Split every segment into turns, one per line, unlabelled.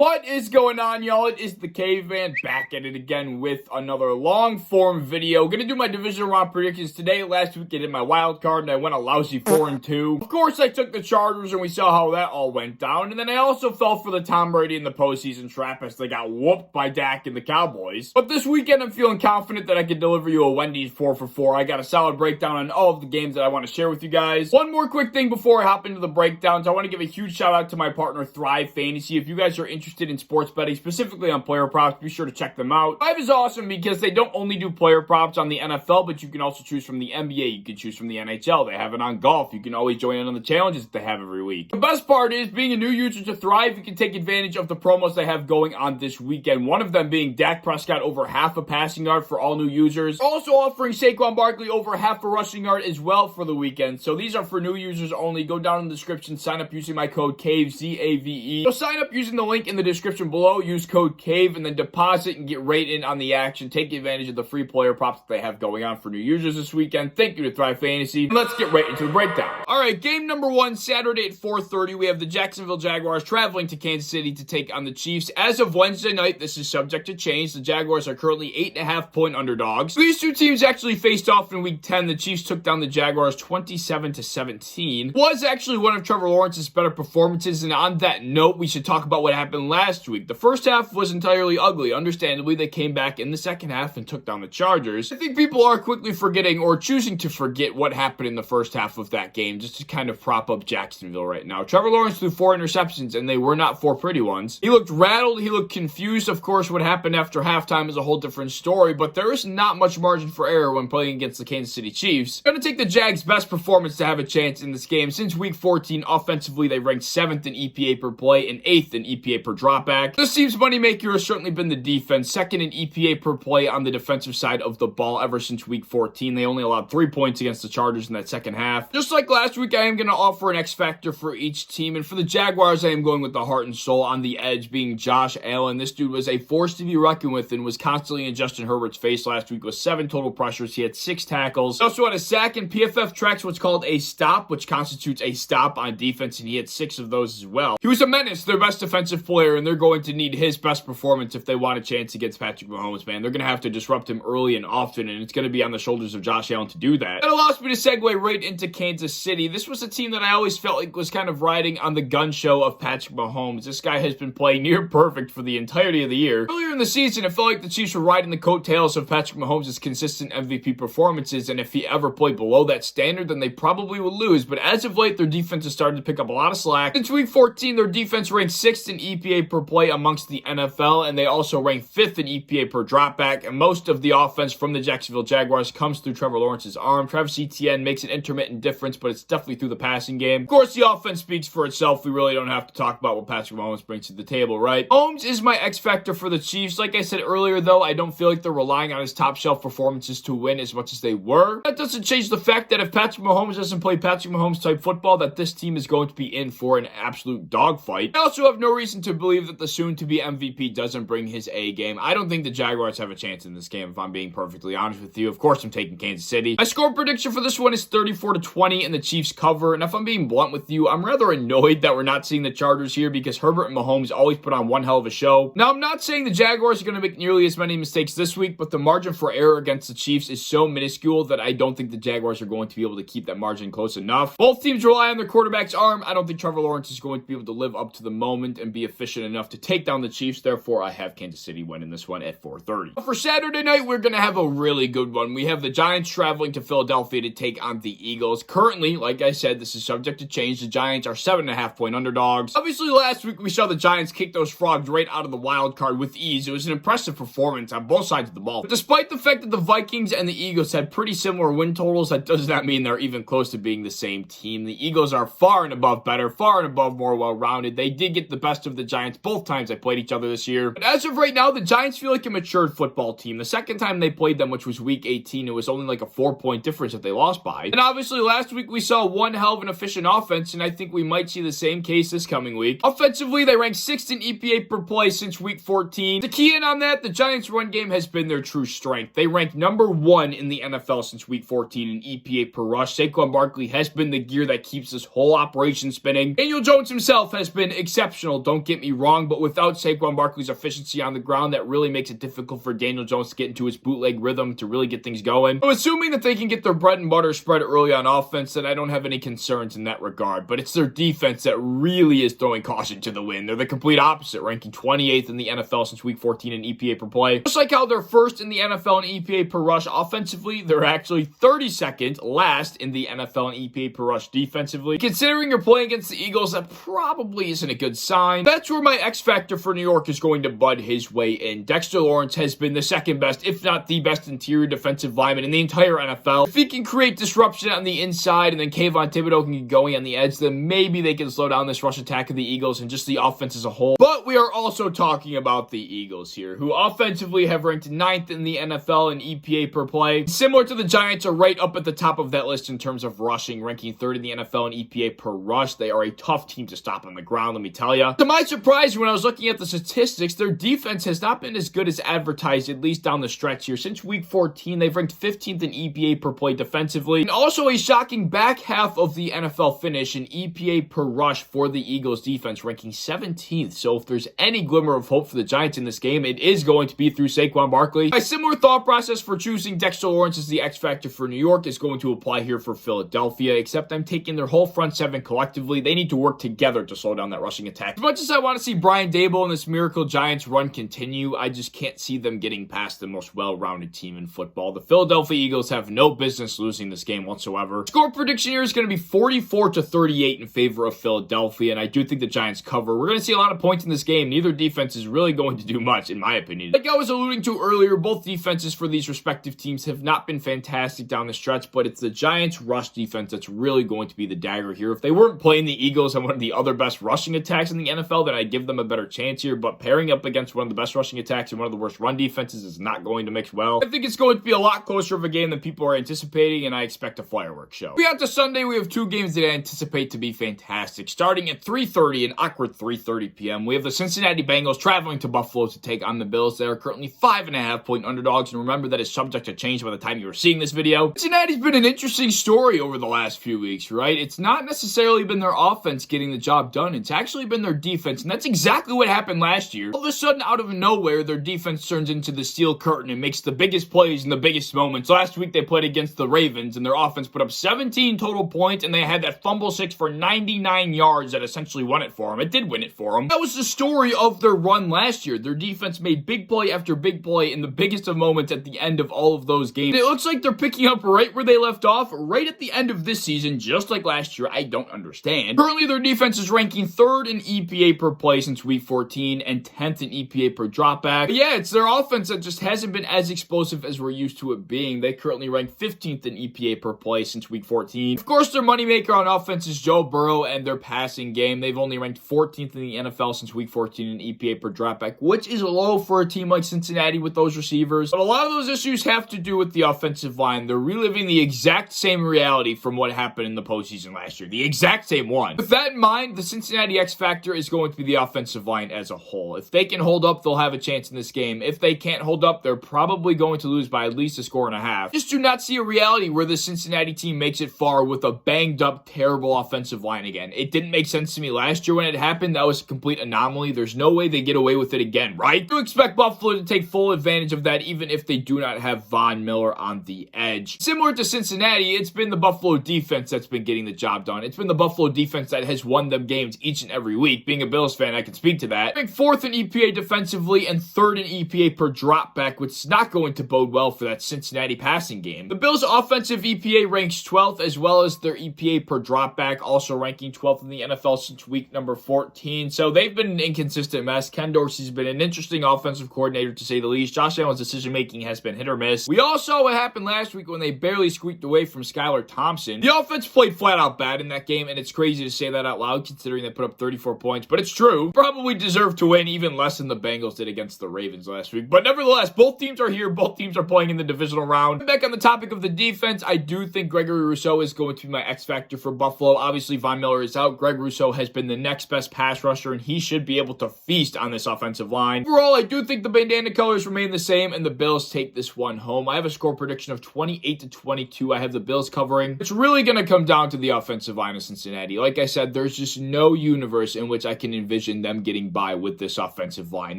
What is going on, y'all? It is the Caveman back at it again with another long-form video. Gonna do my divisional round predictions today. Last week I did my wild card and I went a lousy 4-2. Of course, I took the Chargers and we saw how that all went down. And then I also fell for the Tom Brady in the postseason trap as they got whooped by Dak and the Cowboys. But this weekend, I'm feeling confident that I can deliver you a Wendy's 4-for-4. I got a solid breakdown on all of the games that I want to share with you guys. One more quick thing before I hop into the breakdowns. I want to give a huge shout out to my partner Thrive Fantasy. If you guys are interested in sports betting, specifically on player props, be sure to check them out. Thrive is awesome because they don't only do player props on the NFL, but you can also choose from the NBA, you can choose from the NHL, they have it on golf, you can always join in on the challenges that they have every week. The best part is, being a new user to Thrive, you can take advantage of the promos they have going on this weekend, one of them being Dak Prescott over half a passing yard for all new users, also offering Saquon Barkley over half a rushing yard as well for the weekend. So these are for new users only. Go down in the description, sign up using my code CAVE, C-A-V-E. So sign up using the link in the description below, use code CAVE, and then deposit and get right in on the action. Take advantage of the free player props that they have going on for new users this weekend. Thank you to Thrive Fantasy. And let's get right into the breakdown. Alright, game number one, Saturday at 4:30, we have the Jacksonville Jaguars traveling to Kansas City to take on the Chiefs. As of Wednesday night, this is subject to change. The Jaguars are currently 8.5-point underdogs. These two teams actually faced off in week 10. The Chiefs took down the Jaguars 27-17. Was actually one of Trevor Lawrence's better performances, and on that note, we should talk about what happened last week. The first half was entirely ugly. Understandably, they came back in the second half and took down the Chargers. I think people are quickly forgetting or choosing to forget what happened in the first half of that game just to kind of prop up Jacksonville right now. Trevor Lawrence threw 4 interceptions, and they were not 4 pretty ones. He looked rattled. He looked confused. Of course, what happened after halftime is a whole different story, but there is not much margin for error when playing against the Kansas City Chiefs. Gonna take the Jags' best performance to have a chance in this game. Since week 14, offensively, they ranked 7th in EPA per play and 8th in EPA per dropback. This team's moneymaker has certainly been the defense, 2nd in EPA per play on the defensive side of the ball ever since week 14. They only allowed 3 points against the Chargers in that second half. Just like last week, I am going to offer an X factor for each team, and for the Jaguars, I am going with the heart and soul on the edge being Josh Allen. This dude was a force to be reckoned with and was constantly in Justin Herbert's face last week with 7 total pressures. He had 6 tackles. He also had a sack, and PFF tracks what's called a stop, which constitutes a stop on defense, and he had 6 of those as well. He was a menace, their best defensive player, and they're going to need his best performance if they want a chance against Patrick Mahomes, man. They're going to have to disrupt him early and often, and it's going to be on the shoulders of Josh Allen to do that. That allows me to segue right into Kansas City. This was a team that I always felt like was kind of riding on the gun show of Patrick Mahomes. This guy has been playing near perfect for the entirety of the year. Earlier in the season, it felt like the Chiefs were riding the coattails of Patrick Mahomes' consistent MVP performances, and if he ever played below that standard, then they probably would lose. But as of late, their defense has started to pick up a lot of slack. Since week 14, their defense ranked 6th in EPA per play amongst the NFL, and they also ranked 5th in EPA per dropback, and most of the offense from the Jacksonville Jaguars comes through Trevor Lawrence's arm. Travis Etienne makes an intermittent difference, but it's definitely through the passing game. Of course, the offense speaks for itself. We really don't have to talk about what Patrick Mahomes brings to the table, right? Mahomes is my X factor for the Chiefs. Like I said earlier, though, I don't feel like they're relying on his top shelf performances to win as much as they were. That doesn't change the fact that if Patrick Mahomes doesn't play Patrick Mahomes type football, that this team is going to be in for an absolute dogfight. I also have no reason to believe that the soon-to-be MVP doesn't bring his A game. I don't think the Jaguars have a chance in this game, if I'm being perfectly honest with you. Of course, I'm taking Kansas City. My score prediction for this one is 34-20, and the Chiefs cover. And if I'm being blunt with you, I'm rather annoyed that we're not seeing the Chargers here because Herbert and Mahomes always put on one hell of a show. Now, I'm not saying the Jaguars are going to make nearly as many mistakes this week, but the margin for error against the Chiefs is so minuscule that I don't think the Jaguars are going to be able to keep that margin close enough. Both teams rely on their quarterback's arm. I don't think Trevor Lawrence is going to be able to live up to the moment and be efficient enough to take down the Chiefs. Therefore, I have Kansas City winning this one at 4:30. For Saturday night, we're going to have a really good one. We have the Giants traveling to Philadelphia to take on the Eagles. Currently, like I said, this is subject to change. The Giants are 7.5-point underdogs. Obviously, last week we saw the Giants kick those frogs right out of the wild card with ease. It was an impressive performance on both sides of the ball. But despite the fact that the Vikings and the Eagles had pretty similar win totals, that does not mean they're even close to being the same team. The Eagles are far and above better, far and above more well-rounded. They did get the best of the Giants both times they played each other this year. But as of right now, the Giants feel like a matured football team. The second time they played them, which was week 18, it was only like a 4-point difference that they lost by. And obviously, last week we saw one hell of an efficient offense, and I think we might see the same case this coming week. Offensively, they ranked 6th in EPA per play since week 14. To key in on that, the Giants' run game has been their true strength. They ranked number 1 in the NFL since week 14 in EPA per rush. Saquon Barkley has been the gear that keeps this whole operation spinning. Daniel Jones himself has been exceptional, don't get me wrong. wrong, but without Saquon Barkley's efficiency on the ground, that really makes it difficult for Daniel Jones to get into his bootleg rhythm to really get things going. I'm assuming that they can get their bread and butter spread early on offense, and I don't have any concerns in that regard, but it's their defense that really is throwing caution to the wind. They're the complete opposite, ranking 28th in the NFL since week 14 in EPA per play. Just like how they're first in the NFL in EPA per rush offensively, they're actually 32nd last in the NFL in EPA per rush defensively. Considering you're playing against the Eagles, that probably isn't a good sign. That's where my X factor for New York is going to bud his way in. Dexter Lawrence has been the second best, if not the best interior defensive lineman in the entire NFL. If he can create disruption on the inside and then Kayvon Thibodeau can get going on the edge, then maybe they can slow down this rush attack of the Eagles and just the offense as a whole. But we are also talking about the Eagles here, who offensively have ranked 9th in the NFL in EPA per play. Similar to the Giants, are right up at the top of that list in terms of rushing, ranking 3rd in the NFL in EPA per rush. They are a tough team to stop on the ground, let me tell you. To my surprise, when I was looking at the statistics, their defense has not been as good as advertised, at least down the stretch here. Since week 14, they've ranked 15th in EPA per play defensively, and also a shocking back half of the NFL finish in EPA per rush for the Eagles defense, ranking 17th. So if there's any glimmer of hope for the Giants in this game, it is going to be through Saquon Barkley. A similar thought process for choosing Dexter Lawrence as the X factor for New York is going to apply here for Philadelphia, except I'm taking their whole front seven collectively. They need to work together to slow down that rushing attack. As much as I want to see Brian Daboll and this miracle Giants run continue, I just can't see them getting past the most well-rounded team in football. The Philadelphia Eagles have no business losing this game whatsoever. Score prediction here is going to be 44-38 in favor of Philadelphia, and I do think the Giants cover. We're going to see a lot of points in this game. Neither defense is really going to do much, in my opinion. Like I was alluding to earlier, both defenses for these respective teams have not been fantastic down the stretch, but it's the Giants' rush defense that's really going to be the dagger here. If they weren't playing the Eagles on one of the other best rushing attacks in the NFL, then I'd give them a better chance here, but pairing up against one of the best rushing attacks and one of the worst run defenses is not going to mix well. I think it's going to be a lot closer of a game than people are anticipating, and I expect a fireworks show. We got to Sunday, we have two games that I anticipate to be fantastic. Starting at 3:30, an awkward 3:30 p.m., we have the Cincinnati Bengals traveling to Buffalo to take on the Bills. They are currently 5.5-point underdogs, and remember that is subject to change by the time you are seeing this video. Cincinnati's been an interesting story over the last few weeks, right? It's not necessarily been their offense getting the job done. It's actually been their defense, and that's exactly what happened last year. All of a sudden, out of nowhere, their defense turns into the steel curtain and makes the biggest plays in the biggest moments. Last week, they played against the Ravens, and their offense put up 17 total points, and they had that fumble six for 99 yards that essentially won it for them. It did win it for them. That was the story of their run last year. Their defense made big play after big play in the biggest of moments at the end of all of those games. And it looks like they're picking up right where they left off, right at the end of this season, just like last year. I don't understand. Currently, their defense is ranking 3rd in EPA per play since week 14 and 10th in EPA per dropback. But yeah, it's their offense that just hasn't been as explosive as we're used to it being. They currently rank 15th in EPA per play since week 14. Of course, their moneymaker on offense is Joe Burrow and their passing game. They've only ranked 14th in the NFL since week 14 in EPA per dropback, which is low for a team like Cincinnati with those receivers. But a lot of those issues have to do with the offensive line. They're reliving the exact same reality from what happened in the postseason last year. The exact same one. With that in mind, the Cincinnati X factor is going to be the offensive line as a whole. If they can hold up, they'll have a chance in this game. If they can't hold up, they're probably going to lose by at least a score and a half. Just do not see a reality where the Cincinnati team makes it far with a banged up, terrible offensive line again. It didn't make sense to me last year when it happened. That was a complete anomaly. There's no way they get away with it again, right? You expect Buffalo to take full advantage of that even if they do not have Von Miller on the edge. Similar to Cincinnati, it's been the Buffalo defense that's been getting the job done. It's been the Buffalo defense that has won them games each and every week. Being a Bills fan, I can speak to that. Ranked 4th in EPA defensively and 3rd in EPA per dropback, which is not going to bode well for that Cincinnati passing game. The Bills' offensive EPA ranks 12th, as well as their EPA per dropback, also ranking 12th in the NFL since week number 14. So they've been an inconsistent mess. Ken Dorsey's been an interesting offensive coordinator, to say the least. Josh Allen's decision-making has been hit or miss. We all saw what happened last week when they barely squeaked away from Skylar Thompson. The offense played flat-out bad in that game, and it's crazy to say that out loud considering they put up 34 points, but it's true. Probably deserved to win even less than the Bengals did against the Ravens last week. But nevertheless, both teams are here. Both teams are playing in the divisional round. Back on the topic of the defense, I do think Gregory Rousseau is going to be my X factor for Buffalo. Obviously, Von Miller is out. Greg Rousseau has been the next best pass rusher, and he should be able to feast on this offensive line. Overall, I do think the bandana colors remain the same, and the Bills take this one home. I have a score prediction of 28-22. I have the Bills covering. It's really going to come down to the offensive line of Cincinnati. Like I said, there's just no universe in which I can envision in them getting by with this offensive line.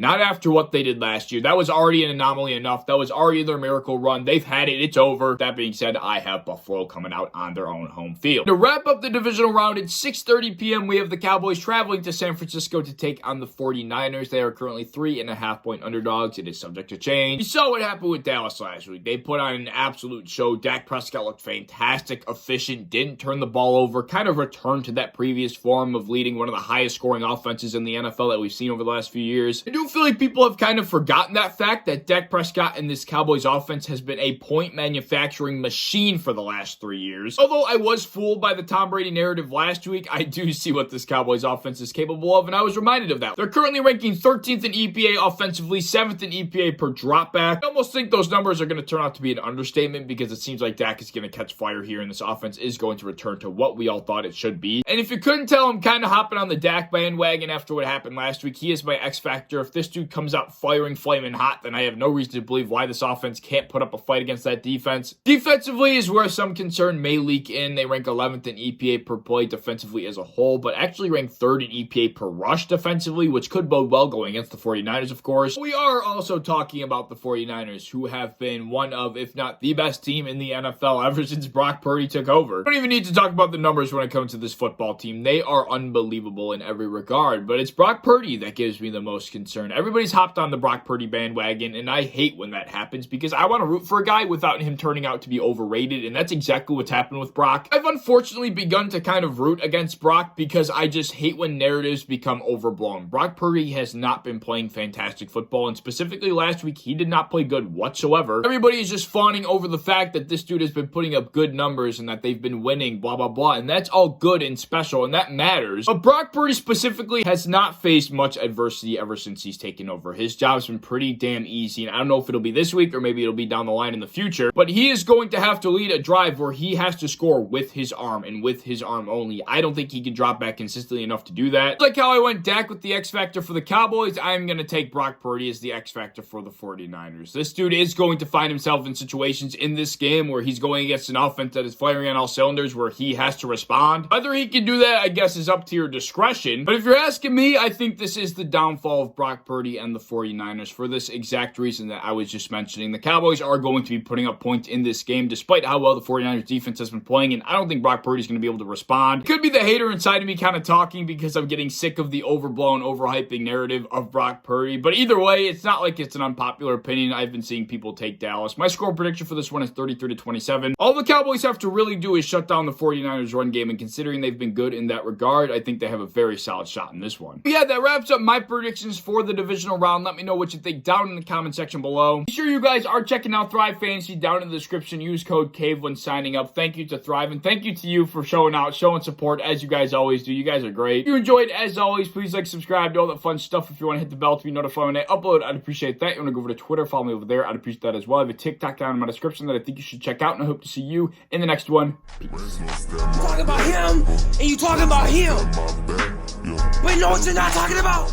Not after what they did last year. That was already an anomaly enough. That was already their miracle run. They've had it. It's over. That being said, I have Buffalo coming out on their own home field. To wrap up the divisional round at 6:30 p.m., we have the Cowboys traveling to San Francisco to take on the 49ers. They are currently 3.5-point underdogs. It is subject to change. You saw what happened with Dallas last week. They put on an absolute show. Dak Prescott looked fantastic, efficient, didn't turn the ball over, kind of returned to that previous form of leading one of the highest scoring offenses in the NFL that we've seen over the last few years. I do feel like people have kind of forgotten that fact that Dak Prescott and this Cowboys offense has been a point manufacturing machine for the last 3 years. Although I was fooled by the Tom Brady narrative last week, I do see what this Cowboys offense is capable of, and I was reminded of that. They're currently ranking 13th in EPA offensively, 7th in EPA per dropback. I almost think those numbers are going to turn out to be an understatement because it seems like Dak is going to catch fire here, and this offense is going to return to what we all thought it should be. And if you couldn't tell, I'm kind of hopping on the Dak bandwagon after what happened last week. He is my X factor. If this dude comes out firing, flaming hot, then I have no reason to believe why this offense can't put up a fight against that defense. Defensively is where some concern may leak in. They rank 11th in EPA per play defensively as a whole, but actually rank 3rd in EPA per rush defensively, which could bode well going against the 49ers, of course. We are also talking about the 49ers, who have been one of, if not the best team in the NFL ever since Brock Purdy took over. I don't even need to talk about the numbers when it comes to this football team. They are unbelievable in every regard, but it's Brock Purdy that gives me the most concern. Everybody's hopped on the Brock Purdy bandwagon, and I hate when that happens because I want to root for a guy without him turning out to be overrated, and that's exactly what's happened with Brock. I've unfortunately begun to kind of root against Brock because I just hate when narratives become overblown. Brock Purdy has not been playing fantastic football, and specifically last week, he did not play good whatsoever. Everybody is just fawning over the fact that this dude has been putting up good numbers and that they've been winning, blah, blah, blah, and that's all good and special, and that matters. But Brock Purdy specifically has not faced much adversity ever since he's taken over. His job's been pretty damn easy, and I don't know if it'll be this week or maybe it'll be down the line in the future, but he is going to have to lead a drive where he has to score with his arm and with his arm only. I don't think he can drop back consistently enough to do that. Like how I went Dak with the X Factor for the Cowboys, I'm going to take Brock Purdy as the X Factor for the 49ers. This dude is going to find himself in situations in this game where he's going against an offense that is firing on all cylinders where he has to respond. Whether he can do that, I guess, is up to your discretion. But if you're asking me, I think this is the downfall of Brock Purdy and the 49ers for this exact reason that I was just mentioning. The Cowboys are going to be putting up points in this game despite how well the 49ers defense has been playing, and I don't think Brock Purdy's going to be able to respond. It could be the hater inside of me kind of talking because I'm getting sick of the overblown, overhyping narrative of Brock Purdy. But either way, it's not like it's an unpopular opinion. I've been seeing people take Dallas. My score prediction for this one is 33-27. All the Cowboys have to really do is shut down the 49ers run game, and considering they've been good in that regard, I think they have a very solid shot in this one. But yeah, that wraps up my predictions for the divisional round. Let me know what you think down in the comment section below. Be sure you guys are checking out Thrive Fantasy down in the description. Use code CAVE when signing up. Thank you to Thrive, and thank you to you for showing out, showing support as you guys always do. You guys are great. If you enjoyed, as always, please like, subscribe, do all that fun stuff. If you want to hit the bell to be notified when I upload, I'd appreciate that. You want to go over to Twitter, follow me over there, I'd appreciate that as well. I have a TikTok down in my description that I think you should check out, and I hope to see you in the next one. Peace.
You talking about him, and you talking about him. But you know what you're not talking about?